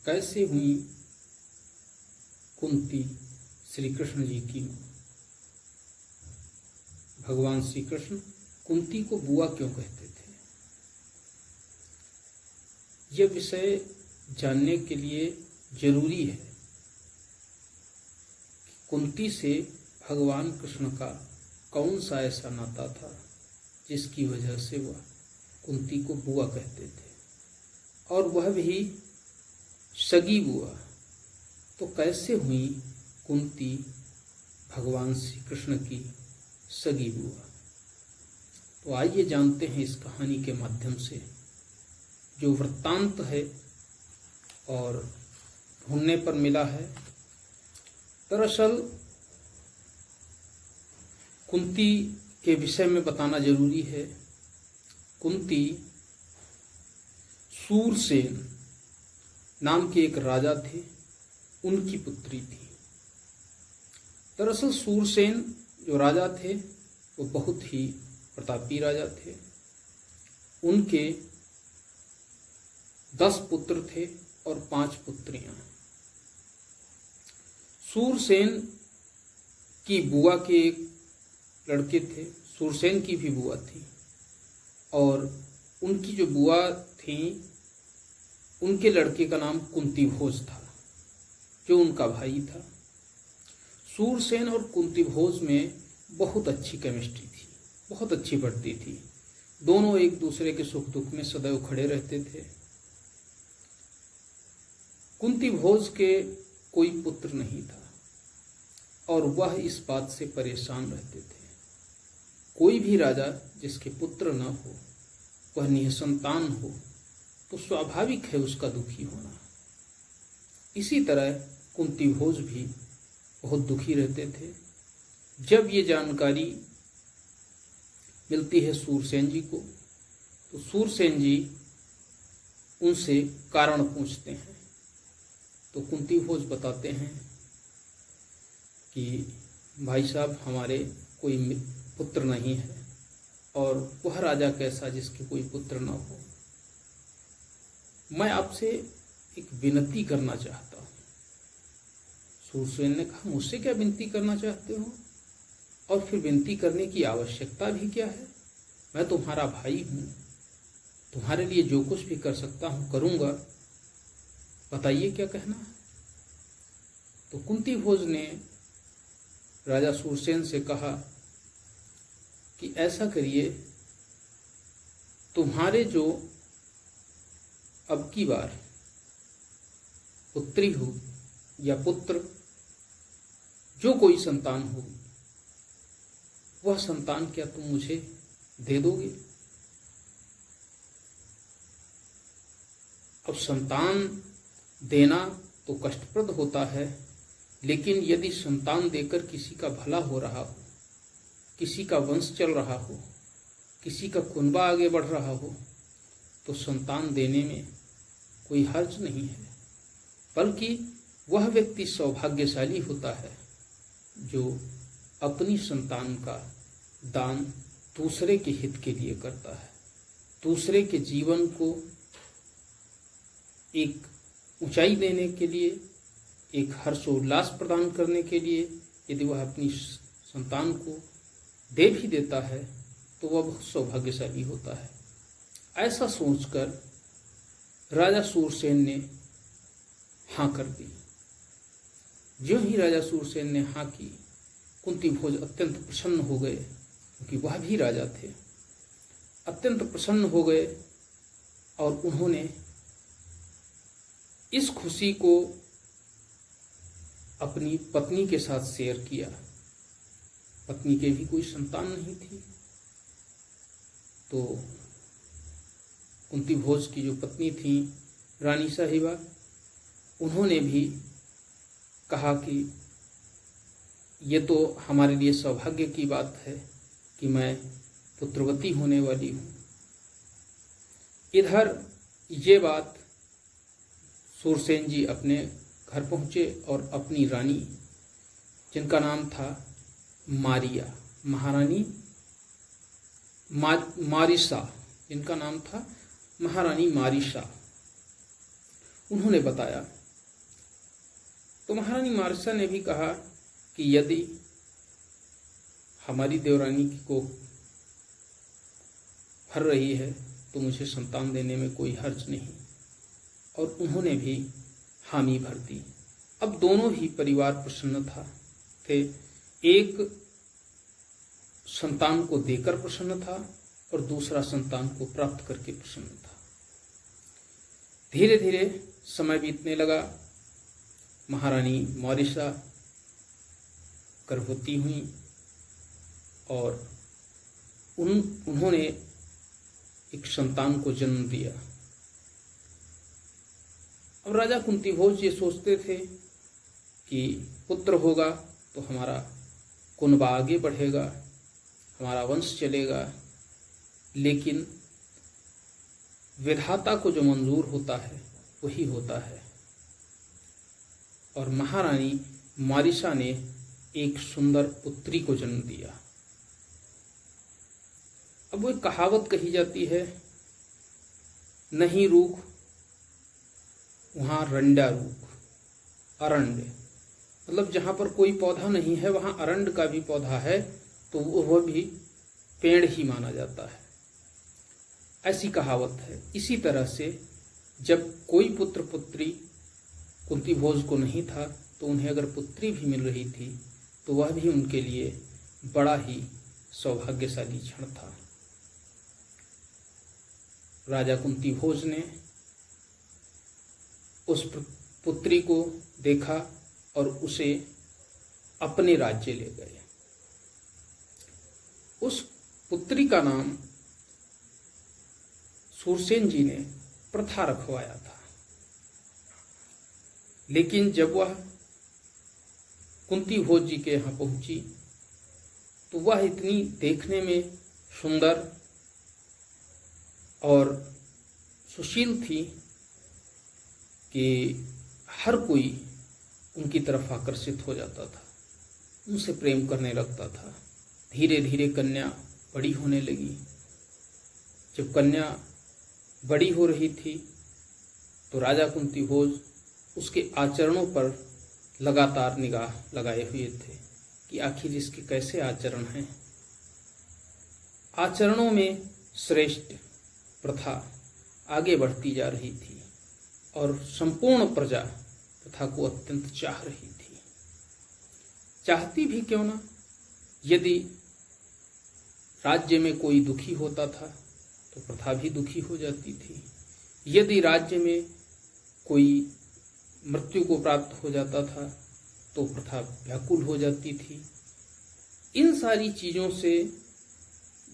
कैसे हुई कुंती श्री कृष्ण जी की मां? भगवान श्री कृष्ण कुंती को बुआ क्यों कहते थे? यह विषय जानने के लिए जरूरी है कि कुंती से भगवान कृष्ण का कौन सा ऐसा नाता था जिसकी वजह से वह कुंती को बुआ कहते थे, और वह भी सगी बुआ। तो कैसे हुई कुंती भगवान श्री कृष्ण की सगी बुआ? तो आइए जानते हैं इस कहानी के माध्यम से जो वृत्तांत है और ढूंढने पर मिला है। दरअसल कुंती के विषय में बताना जरूरी है। कुंती सूरसेन नाम के एक राजा थे, उनकी पुत्री थी। दरअसल सूरसेन जो राजा थे वो बहुत ही प्रतापी राजा थे। उनके 10 पुत्र थे और 5 पुत्रियां। सूरसेन की बुआ के एक लड़के थे, सूरसेन की भी बुआ थी, और उनकी जो बुआ थी उनके लड़के का नाम कुंती भोज था, जो उनका भाई था। सूरसेन और कुंती भोज में बहुत अच्छी केमिस्ट्री थी, बहुत अच्छी बढ़ती थी। दोनों एक दूसरे के सुख दुख में सदैव खड़े रहते थे। कुंती भोज के कोई पुत्र नहीं था और वह इस बात से परेशान रहते थे। कोई भी राजा जिसके पुत्र न हो, वह निसंतान हो, तो स्वाभाविक है उसका दुखी होना। इसी तरह कुंती भोज भी बहुत दुखी रहते थे। जब ये जानकारी मिलती है सूरसेन जी को, तो सूरसेन जी उनसे कारण पूछते हैं। तो कुंती भोज बताते हैं कि भाई साहब, हमारे कोई पुत्र नहीं है, और वह राजा कैसा जिसके कोई पुत्र न हो। मैं आपसे एक विनती करना चाहता हूं। सूरसेन ने कहा, मुझसे क्या विनती करना चाहते हो? और फिर विनती करने की आवश्यकता भी क्या है? मैं तुम्हारा भाई हूं, तुम्हारे लिए जो कुछ भी कर सकता हूं करूंगा, बताइए क्या कहना है। तो कुंती भोज ने राजा सूरसेन से कहा कि ऐसा करिए, तुम्हारे जो अब की बार पुत्री हो या पुत्र, जो कोई संतान हो, वह संतान क्या तुम मुझे दे दोगे? अब संतान देना तो कष्टप्रद होता है, लेकिन यदि संतान देकर किसी का भला हो रहा हो, किसी का वंश चल रहा हो, किसी का कुनबा आगे बढ़ रहा हो, तो संतान देने में कोई हर्ज नहीं है। बल्कि वह व्यक्ति सौभाग्यशाली होता है जो अपनी संतान का दान दूसरे के हित के लिए करता है, दूसरे के जीवन को एक ऊंचाई देने के लिए, एक हर्षोल्लास प्रदान करने के लिए। यदि वह अपनी संतान को दे भी देता है तो वह बहुत सौभाग्यशाली होता है। ऐसा सोचकर राजा सूरसेन ने हाँ कर दी। जो ही राजा सूरसेन ने हाँ की, कुंती भोज अत्यंत प्रसन्न हो गए, क्योंकि वह भी राजा थे। अत्यंत प्रसन्न हो गए और उन्होंने इस खुशी को अपनी पत्नी के साथ शेयर किया। पत्नी के भी कोई संतान नहीं थी, तो कुंती भोज की जो पत्नी थी रानी साहिबा, उन्होंने भी कहा कि ये तो हमारे लिए सौभाग्य की बात है कि मैं पुत्रवती होने वाली हूँ। इधर ये बात सूरसेन जी अपने घर पहुँचे और अपनी रानी, जिनका नाम था मारिया, महारानी मारिसा, जिनका नाम था महारानी मारिसा, उन्होंने बताया। तो महारानी मारिसा ने भी कहा कि यदि हमारी देवरानी को भर रही है तो मुझे संतान देने में कोई हर्ज नहीं, और उन्होंने भी हामी भर दी। अब दोनों ही परिवार प्रसन्न थे। एक संतान को देकर प्रसन्न था और दूसरा संतान को प्राप्त करके प्रसन्न था। धीरे धीरे समय बीतने लगा। महारानी मारिसा गर्भवती हुई और उन्होंने एक संतान को जन्म दिया। अब राजा कुंतीभोज ये सोचते थे कि पुत्र होगा तो हमारा कुनबा आगे बढ़ेगा, हमारा वंश चलेगा, लेकिन विधाता को जो मंजूर होता है वही होता है। और महारानी मारिसा ने एक सुंदर पुत्री को जन्म दिया। अब वो एक कहावत कही जाती है, नहीं रूख वहां रंडा रूख, अरंड, मतलब जहां पर कोई पौधा नहीं है वहां अरंड का भी पौधा है तो वह भी पेड़ ही माना जाता है, ऐसी कहावत है। इसी तरह से जब कोई पुत्र पुत्री कुंतीभोज को नहीं था तो उन्हें अगर पुत्री भी मिल रही थी तो वह भी उनके लिए बड़ा ही सौभाग्यशाली क्षण था। राजा कुंतीभोज ने उस पुत्री को देखा और उसे अपने राज्य ले गए। उस पुत्री का नाम सूरसेन जी ने प्रथा रखवाया था, लेकिन जब वह कुंतीभोज जी के यहाँ पहुंची तो वह इतनी देखने में सुंदर और सुशील थी कि हर कोई उनकी तरफ आकर्षित हो जाता था, उनसे प्रेम करने लगता था। धीरे धीरे कन्या बड़ी होने लगी। जब कन्या बड़ी हो रही थी तो राजा कुंतीभोज उसके आचरणों पर लगातार निगाह लगाए हुए थे कि आखिर इसके कैसे आचरण हैं। आचरणों में श्रेष्ठ प्रथा आगे बढ़ती जा रही थी और संपूर्ण प्रजा प्रथा को अत्यंत चाह रही थी। चाहती भी क्यों ना, यदि राज्य में कोई दुखी होता था तो प्रथा भी दुखी हो जाती थी। यदि राज्य में कोई मृत्यु को प्राप्त हो जाता था तो प्रथा व्याकुल हो जाती थी। इन सारी चीजों से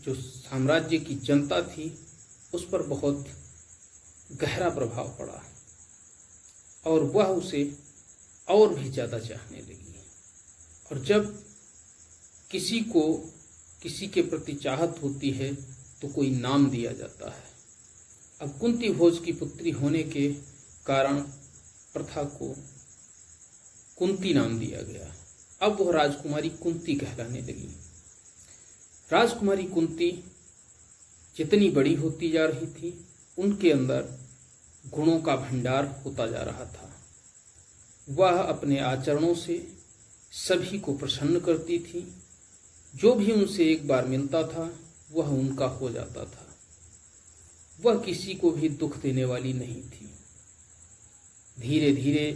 जो साम्राज्य की जनता थी उस पर बहुत गहरा प्रभाव पड़ा और वह उसे और भी ज्यादा चाहने लगी। और जब किसी को किसी के प्रति चाहत होती है तो कोई नाम दिया जाता है। अब कुंतीभोज की पुत्री होने के कारण प्रथा को कुंती नाम दिया गया। अब वह राजकुमारी कुंती कहलाने लगी। राजकुमारी कुंती जितनी बड़ी होती जा रही थी उनके अंदर गुणों का भंडार होता जा रहा था। वह अपने आचरणों से सभी को प्रसन्न करती थी। जो भी उनसे एक बार मिलता था वह उनका हो जाता था। वह किसी को भी दुख देने वाली नहीं थी। धीरे धीरे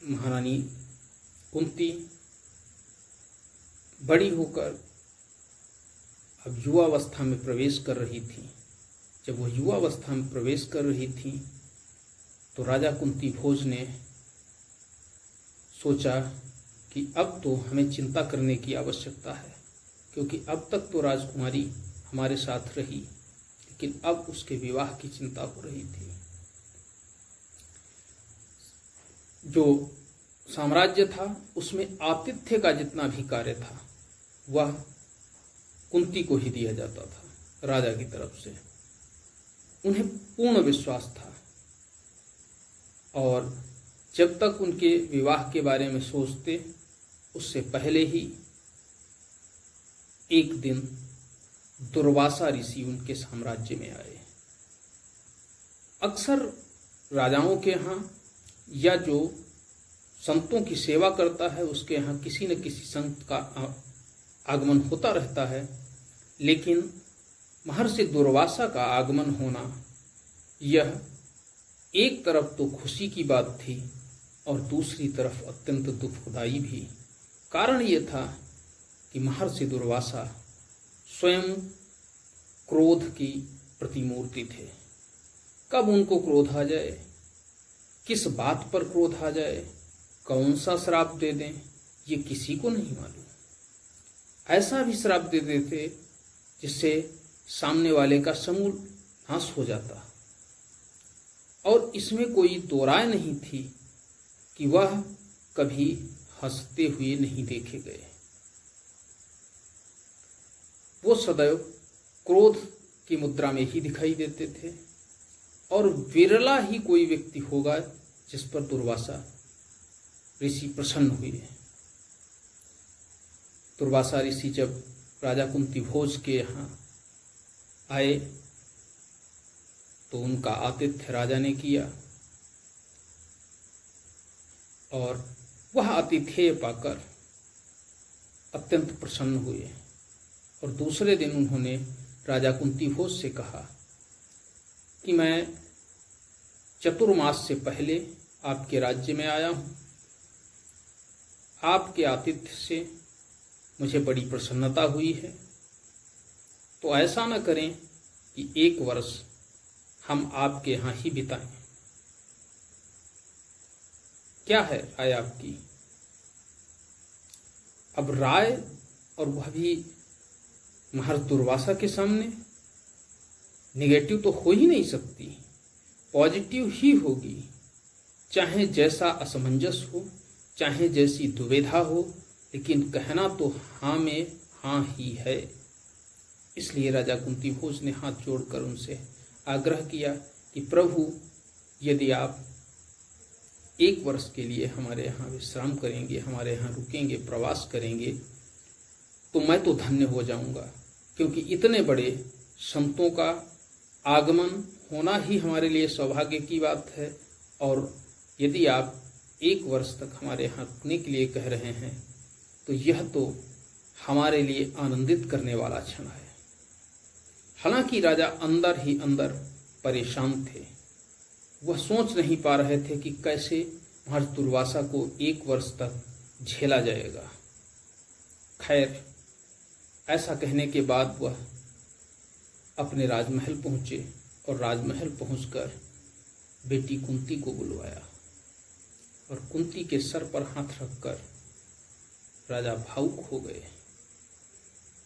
महारानी कुंती बड़ी होकर अब युवावस्था में प्रवेश कर रही थी। जब वह युवावस्था में प्रवेश कर रही थी तो राजा कुंतीभोज ने सोचा कि अब तो हमें चिंता करने की आवश्यकता है, क्योंकि अब तक तो राजकुमारी हमारे साथ रही, लेकिन अब उसके विवाह की चिंता हो रही थी। जो साम्राज्य था उसमें आतिथ्य का जितना भी कार्य था वह कुंती को ही दिया जाता था राजा की तरफ से। उन्हें पूर्ण विश्वास था और जब तक उनके विवाह के बारे में सोचते उससे पहले ही एक दिन दुर्वासा ऋषि उनके साम्राज्य में आए अक्सर राजाओं के यहाँ या जो संतों की सेवा करता है उसके यहाँ किसी न किसी संत का आगमन होता रहता है, लेकिन महर्षि दुर्वासा का आगमन होना यह एक तरफ तो खुशी की बात थी और दूसरी तरफ अत्यंत दुखदायी भी। कारण ये था कि महर्षि दुर्वासा स्वयं क्रोध की प्रतिमूर्ति थे। कब उनको क्रोध आ जाए, किस बात पर क्रोध आ जाए, कौन सा श्राप दे दें, ये किसी को नहीं मालूम। ऐसा भी श्राप दे देते जिससे सामने वाले का समूल नाश हो जाता। और इसमें कोई दो राय नहीं थी कि वह कभी हंसते हुए नहीं देखे गए। वो सदैव क्रोध की मुद्रा में ही दिखाई देते थे और विरला ही कोई व्यक्ति होगा जिस पर दुर्वासा ऋषि प्रसन्न हुए। दुर्वासा ऋषि जब राजा कुंती भोज के यहाँ आए तो उनका आतिथ्य राजा ने किया और वह आतिथ्य पाकर अत्यंत प्रसन्न हुए। और दूसरे दिन उन्होंने राजा कुंती भोज से कहा कि मैं चतुर्मास से पहले आपके राज्य में आया हूँ, आपके आतिथ्य से मुझे बड़ी प्रसन्नता हुई है, तो ऐसा न करें कि एक वर्ष हम आपके यहाँ ही बिताएं। क्या है राय आपकी? अब राय, और वह भी महर्षि दुर्वासा के सामने, निगेटिव तो हो ही नहीं सकती, पॉजिटिव ही होगी। चाहे जैसा असमंजस हो, चाहे जैसी दुविधा हो, लेकिन कहना तो हाँ में हाँ ही है। इसलिए राजा कुंती भोज ने हाथ जोड़कर उनसे आग्रह किया कि प्रभु, यदि आप एक वर्ष के लिए हमारे यहाँ विश्राम करेंगे, हमारे यहाँ रुकेंगे, प्रवास करेंगे, तो मैं तो धन्य हो जाऊंगा, क्योंकि इतने बड़े संतों का आगमन होना ही हमारे लिए सौभाग्य की बात है। और यदि आप एक वर्ष तक हमारे यहाँ रुकने के लिए कह रहे हैं तो यह तो हमारे लिए आनंदित करने वाला क्षण है। हालांकि राजा अंदर ही अंदर परेशान थे। वह सोच नहीं पा रहे थे कि कैसे महर्षि दुर्वासा को एक वर्ष तक झेला जाएगा। खैर, ऐसा कहने के बाद वह अपने राजमहल पहुंचे और राजमहल पहुंचकर बेटी कुंती को बुलवाया और कुंती के सर पर हाथ रखकर राजा भावुक हो गए।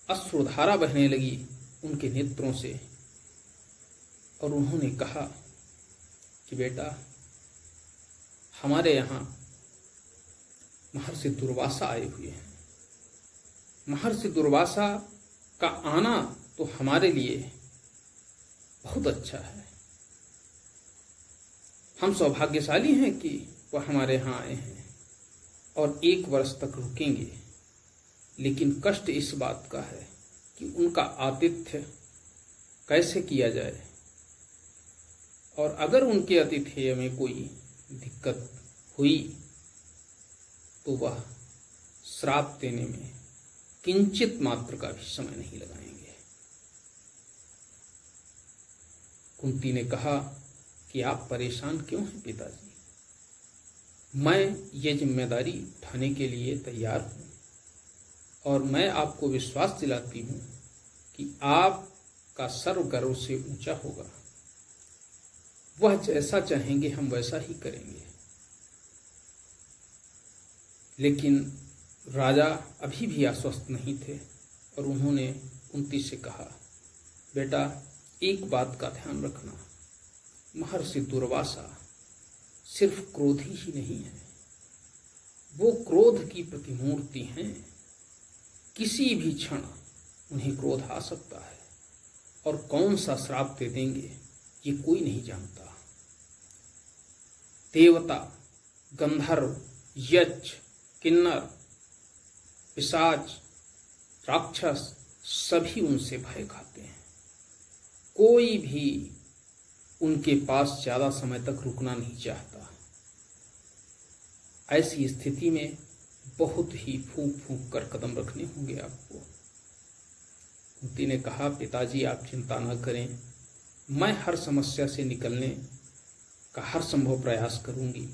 अश्रुधारा बहने लगी उनके नेत्रों से और उन्होंने कहा कि बेटा, हमारे यहाँ महर्षि दुर्वासा आए हुए हैं। महर्षि दुर्वासा का आना तो हमारे लिए बहुत अच्छा है। हम सौभाग्यशाली हैं कि वह हमारे यहाँ आए हैं और एक वर्ष तक रुकेंगे, लेकिन कष्ट इस बात का है कि उनका आतिथ्य कैसे किया जाए, और अगर उनके आतिथ्य में कोई दिक्कत हुई तो वह श्राप देने में किंचित मात्र का भी समय नहीं लगाएंगे। कुंती ने कहा कि आप परेशान क्यों हैं पिताजी, मैं ये जिम्मेदारी उठाने के लिए तैयार हूँ और मैं आपको विश्वास दिलाती हूँ कि आपका सर्व गर्व से ऊंचा होगा। वह जैसा चाहेंगे हम वैसा ही करेंगे। लेकिन राजा अभी भी आश्वस्त नहीं थे और उन्होंने कुंती से कहा, बेटा, एक बात का ध्यान रखना, महर्षि दुर्वासा सिर्फ क्रोधी ही नहीं है, वो क्रोध की प्रतिमूर्ति हैं। किसी भी क्षण उन्हें क्रोध आ सकता है और कौन सा श्राप दे देंगे ये कोई नहीं जानता। देवता, गंधर्व, यक्ष, किन्नर, पिशाच, राक्षस सभी उनसे भय खाते हैं। कोई भी उनके पास ज़्यादा समय तक रुकना नहीं चाहता। ऐसी स्थिति में बहुत ही फूंक फूंक कर कदम रखने होंगे आपको। कुंती ने कहा, पिताजी आप चिंता न करें, मैं हर समस्या से निकलने का हर संभव प्रयास करूंगी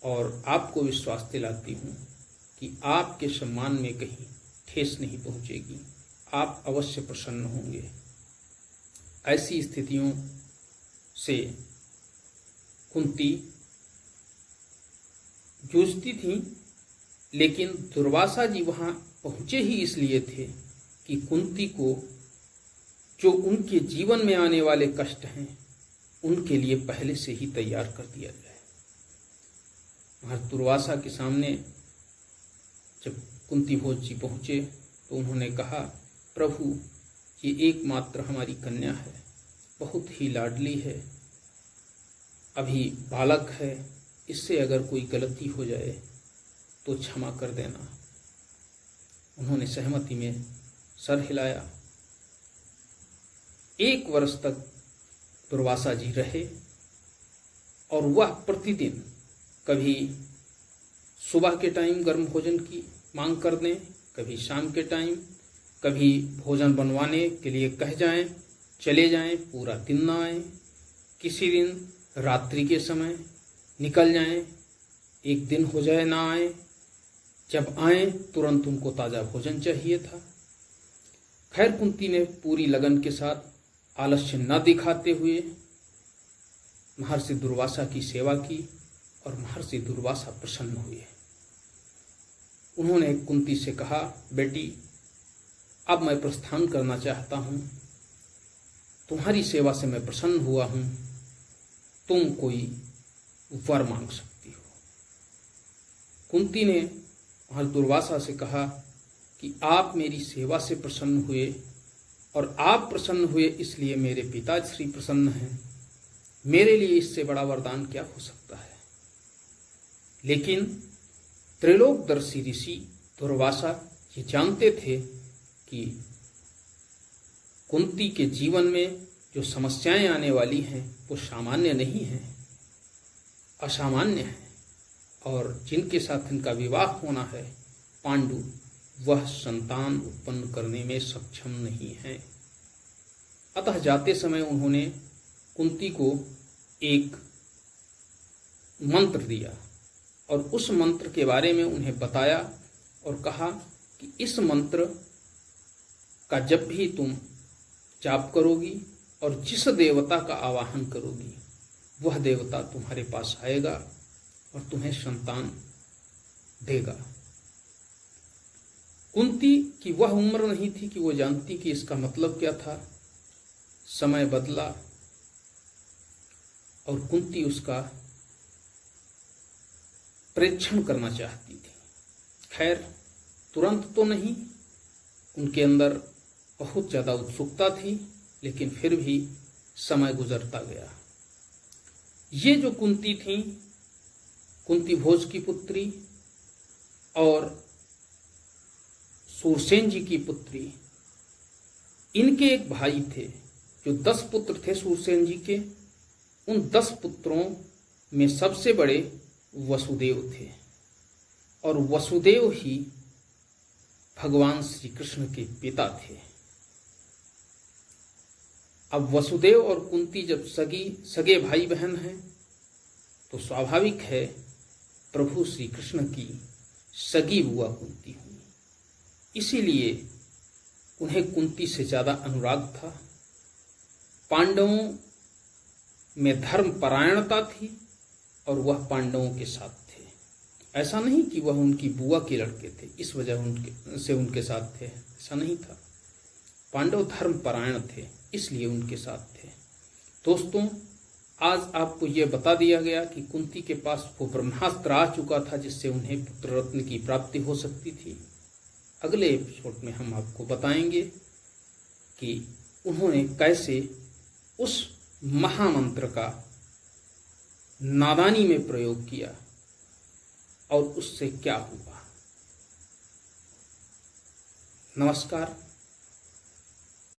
और आपको विश्वास दिलाती हूँ कि आपके सम्मान में कहीं ठेस नहीं पहुँचेगी, आप अवश्य प्रसन्न होंगे। ऐसी स्थितियों से कुंती जूझती थी, लेकिन दुर्वासा जी वहाँ पहुँचे ही इसलिए थे कि कुंती को जो उनके जीवन में आने वाले कष्ट हैं उनके लिए पहले से ही तैयार कर दिया जाए। वहाँ दुर्वासा के सामने जब कुंती भोज जी पहुँचे तो उन्होंने कहा, प्रभु ये एकमात्र हमारी कन्या है, बहुत ही लाडली है, अभी बालक है, इससे अगर कोई गलती हो जाए तो क्षमा कर देना। उन्होंने सहमति में सर हिलाया। 1 वर्ष तक दुर्वासा जी रहे और वह प्रतिदिन कभी सुबह के टाइम गर्म भोजन की मांग कर दें, कभी शाम के टाइम, कभी भोजन बनवाने के लिए कह जाएं, चले जाएं, पूरा दिन ना आए, किसी दिन रात्रि के समय निकल जाएं, एक दिन हो जाए ना आए, जब आए तुरंत उनको ताज़ा भोजन चाहिए था। खैर कुंती ने पूरी लगन के साथ आलस्य न दिखाते हुए महर्षि दुर्वासा की सेवा की और महर्षि दुर्वासा प्रसन्न हुए। उन्होंने कुंती से कहा, बेटी अब मैं प्रस्थान करना चाहता हूँ, तुम्हारी सेवा से मैं प्रसन्न हुआ हूँ, तुम कोई वर मांग सकती हो। कुंती ने महर्षि दुर्वासा से कहा कि आप मेरी सेवा से प्रसन्न हुए और आप प्रसन्न हुए इसलिए मेरे पिताश्री प्रसन्न हैं, मेरे लिए इससे बड़ा वरदान क्या हो सकता है। लेकिन त्रिलोकदर्शी ऋषि दुर्वासा ये जानते थे कि कुंती के जीवन में जो समस्याएं आने वाली हैं वो सामान्य नहीं हैं, असामान्य हैं, और जिनके साथ इनका विवाह होना है पांडु, वह संतान उत्पन्न करने में सक्षम नहीं है। अतः जाते समय उन्होंने कुंती को एक मंत्र दिया और उस मंत्र के बारे में उन्हें बताया और कहा कि इस मंत्र का जब भी तुम जाप करोगी और जिस देवता का आवाहन करोगी वह देवता तुम्हारे पास आएगा और तुम्हें संतान देगा। कुंती की वह उम्र नहीं थी कि वो जानती कि इसका मतलब क्या था। समय बदला और कुंती उसका परीक्षण करना चाहती थी। खैर तुरंत तो नहीं, उनके अंदर बहुत ज़्यादा उत्सुकता थी, लेकिन फिर भी समय गुजरता गया। ये जो कुंती थी, कुंती भोज की पुत्री और सूरसेन जी की पुत्री, इनके एक भाई थे जो 10 पुत्र थे सूरसेन जी के। उन 10 पुत्रों में सबसे बड़े वसुदेव थे और वसुदेव ही भगवान श्री कृष्ण के पिता थे। अब वसुदेव और कुंती जब सगे भाई बहन हैं तो स्वाभाविक है प्रभु श्री कृष्ण की सगी बुआ कुंती हुई। इसीलिए उन्हें कुंती से ज्यादा अनुराग था। पांडवों में धर्म परायणता थी और वह पांडवों के साथ थे। ऐसा नहीं कि वह उनकी बुआ के लड़के थे इस वजह से उनके साथ थे, ऐसा नहीं था। पांडव धर्म परायण थे इसलिए उनके साथ थे। दोस्तों, आज आपको यह बता दिया गया कि कुंती के पास वो ब्रह्मास्त्र आ चुका था जिससे उन्हें पुत्र रत्न की प्राप्ति हो सकती थी। अगले एपिसोड में हम आपको बताएंगे कि उन्होंने कैसे उस महामंत्र का नादानी में प्रयोग किया और उससे क्या हुआ। नमस्कार।